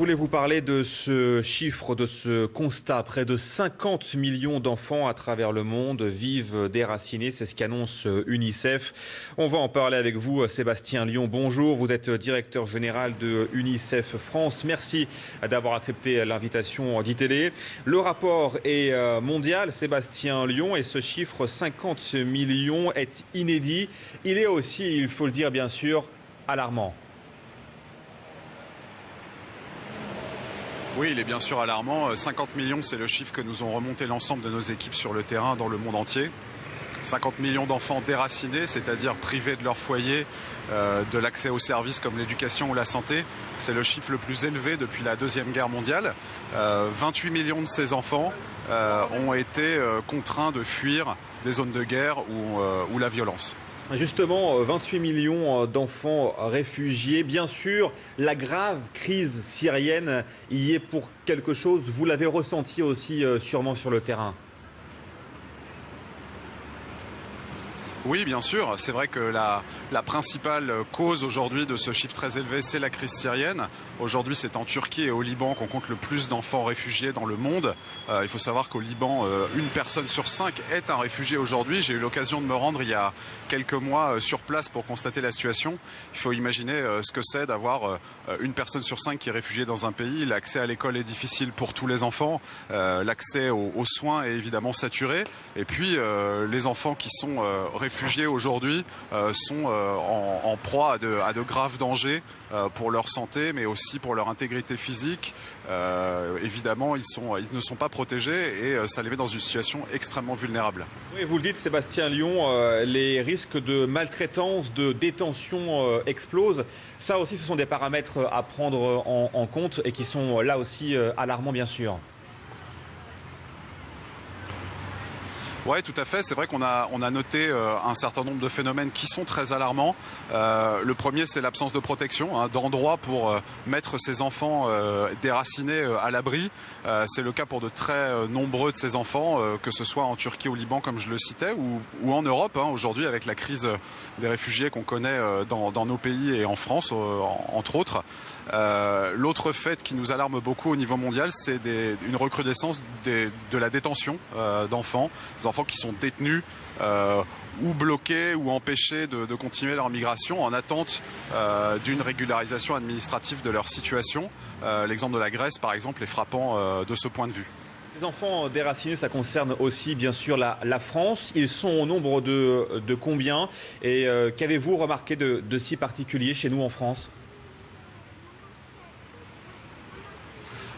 Je voulais vous parler de ce chiffre, de ce constat. Près de 50 millions d'enfants à travers le monde vivent déracinés. C'est ce qu'annonce UNICEF. On va en parler avec vous, Sébastien Lion. Bonjour, vous êtes directeur général de UNICEF France. Merci d'avoir accepté l'invitation d'ITélé. Le rapport est mondial, Sébastien Lion, et ce chiffre 50 millions est inédit. Il est aussi, il faut le dire bien sûr, alarmant. Oui, il est bien sûr alarmant. 50 millions, c'est le chiffre que nous ont remonté l'ensemble de nos équipes sur le terrain dans le monde entier. 50 millions d'enfants déracinés, c'est-à-dire privés de leur foyer, de l'accès aux services comme l'éducation ou la santé. C'est le chiffre le plus élevé depuis la Deuxième Guerre mondiale. 28 millions de ces enfants ont été contraints de fuir des zones de guerre ou la violence. Justement, 28 millions d'enfants réfugiés. Bien sûr, la grave crise syrienne y est pour quelque chose. Vous l'avez ressenti aussi sûrement sur le terrain. Oui, bien sûr. C'est vrai que la principale cause aujourd'hui de ce chiffre très élevé, c'est la crise syrienne. Aujourd'hui, c'est en Turquie et au Liban qu'on compte le plus d'enfants réfugiés dans le monde. Il faut savoir qu'au Liban, une personne sur 5 est un réfugié aujourd'hui. J'ai eu l'occasion de me rendre il y a quelques mois sur place pour constater la situation. Il faut imaginer ce que c'est d'avoir une personne sur 5 qui est réfugiée dans un pays. L'accès à l'école est difficile pour tous les enfants. L'accès aux soins est évidemment saturé. Et puis, les enfants qui sont réfugiés aujourd'hui sont en proie à de graves dangers pour leur santé, mais aussi pour leur intégrité physique. Évidemment, ils ne sont pas protégés et ça les met dans une situation extrêmement vulnérable. Oui, vous le dites, Sébastien Lion, les risques de maltraitance, de détention explosent. Ça aussi, ce sont des paramètres à prendre en compte et qui sont là aussi alarmants, bien sûr. Oui, tout à fait. C'est vrai qu'on a noté un certain nombre de phénomènes qui sont très alarmants. Le premier, c'est l'absence de protection, d'endroits pour mettre ces enfants déracinés à l'abri. C'est le cas pour de très nombreux de ces enfants, que ce soit en Turquie ou au Liban, comme je le citais, ou en Europe, aujourd'hui, avec la crise des réfugiés qu'on connaît dans nos pays et en France, entre autres. L'autre fait qui nous alarme beaucoup au niveau mondial, c'est une recrudescence de la détention d'enfants. Des enfants qui sont détenus ou bloqués ou empêchés de continuer leur migration en attente d'une régularisation administrative de leur situation. L'exemple de la Grèce, par exemple, est frappant de ce point de vue. Les enfants déracinés, ça concerne aussi bien sûr la France. Ils sont au nombre de combien? Et qu'avez-vous remarqué de si particulier chez nous en France?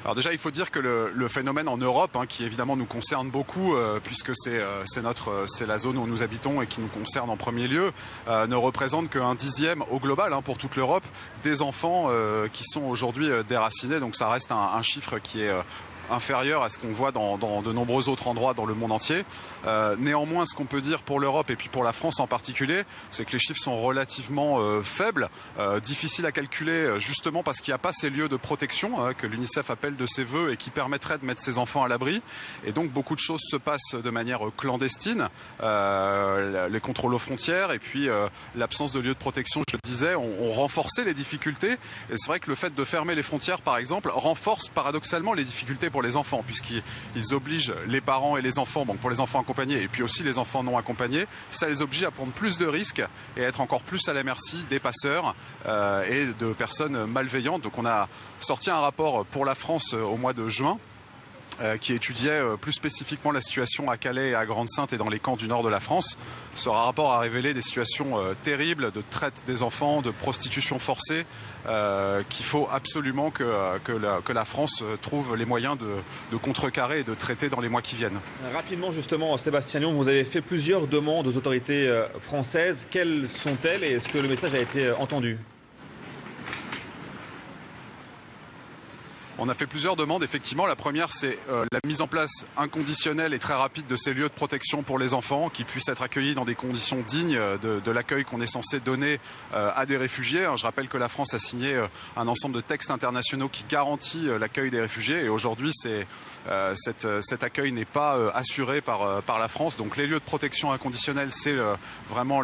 Alors déjà, il faut dire que le phénomène en Europe, qui évidemment nous concerne beaucoup, puisque c'est la zone où nous habitons et qui nous concerne en premier lieu, ne représente qu'un dixième au global, pour toute l'Europe, des enfants qui sont aujourd'hui déracinés. Donc ça reste un chiffre qui est inférieur à ce qu'on voit dans de nombreux autres endroits dans le monde entier. Néanmoins, ce qu'on peut dire pour l'Europe et puis pour la France en particulier, c'est que les chiffres sont relativement faibles, difficiles à calculer justement parce qu'il n'y a pas ces lieux de protection que l'UNICEF appelle de ses voeux et qui permettraient de mettre ces enfants à l'abri. Et donc beaucoup de choses se passent de manière clandestine. Les contrôles aux frontières et puis l'absence de lieux de protection, je le disais, ont renforcé les difficultés. Et c'est vrai que le fait de fermer les frontières, par exemple, renforce paradoxalement les difficultés pour les enfants, puisqu'ils obligent les parents et les enfants, donc pour les enfants accompagnés et puis aussi les enfants non accompagnés, ça les oblige à prendre plus de risques et à être encore plus à la merci des passeurs et de personnes malveillantes. Donc on a sorti un rapport pour la France au mois de juin qui étudiait plus spécifiquement la situation à Calais et à Grande-Synthe et dans les camps du nord de la France. Ce rapport a révélé des situations terribles de traite des enfants, de prostitution forcée, qu'il faut absolument que la France trouve les moyens de contrecarrer et de traiter dans les mois qui viennent. Rapidement justement, Sébastien Lion, vous avez fait plusieurs demandes aux autorités françaises. Quelles sont-elles et est-ce que le message a été entendu ? On a fait plusieurs demandes, effectivement. La première, c'est la mise en place inconditionnelle et très rapide de ces lieux de protection pour les enfants, qui puissent être accueillis dans des conditions dignes de l'accueil qu'on est censé donner à des réfugiés. Je rappelle que la France a signé un ensemble de textes internationaux qui garantit l'accueil des réfugiés. Et aujourd'hui, cet accueil n'est pas assuré par la France. Donc les lieux de protection inconditionnelle, c'est vraiment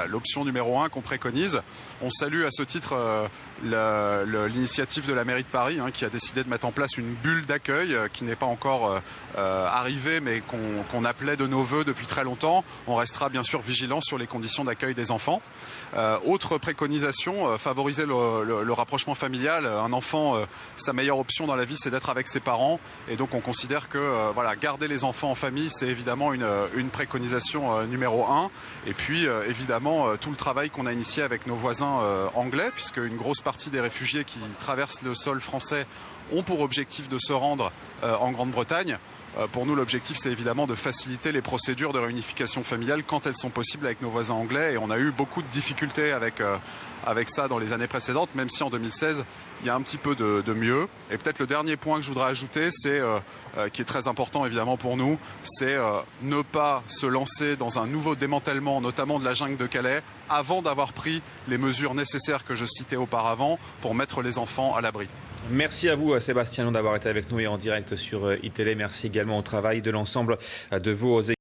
l'option numéro 1 qu'on préconise. On salue à ce titre l'initiative de la mairie de Paris, qui a décidé de mettre en place une bulle d'accueil qui n'est pas encore arrivée, mais qu'on appelait de nos voeux depuis très longtemps. On restera bien sûr vigilant sur les conditions d'accueil des enfants. Autre préconisation, favoriser le rapprochement familial. Un enfant, sa meilleure option dans la vie, c'est d'être avec ses parents. Et donc on considère que garder les enfants en famille, c'est évidemment une préconisation numéro 1. Et puis évidemment tout le travail qu'on a initié avec nos voisins anglais, puisque une grosse partie des réfugiés qui traversent le sol français ont pour objectif de se rendre en Grande-Bretagne. Pour nous, l'objectif, c'est évidemment de faciliter les procédures de réunification familiale quand elles sont possibles avec nos voisins anglais. Et on a eu beaucoup de difficultés avec ça dans les années précédentes, même si en 2016, il y a un petit peu de mieux. Et peut-être le dernier point que je voudrais ajouter, qui est très important évidemment pour nous, c'est ne pas se lancer dans un nouveau démantèlement, notamment de la jungle de Calais, avant d'avoir pris les mesures nécessaires que je citais auparavant pour mettre les enfants à l'abri. Merci à vous, Sébastien, d'avoir été avec nous et en direct sur iTélé. Merci également au travail de l'ensemble de vos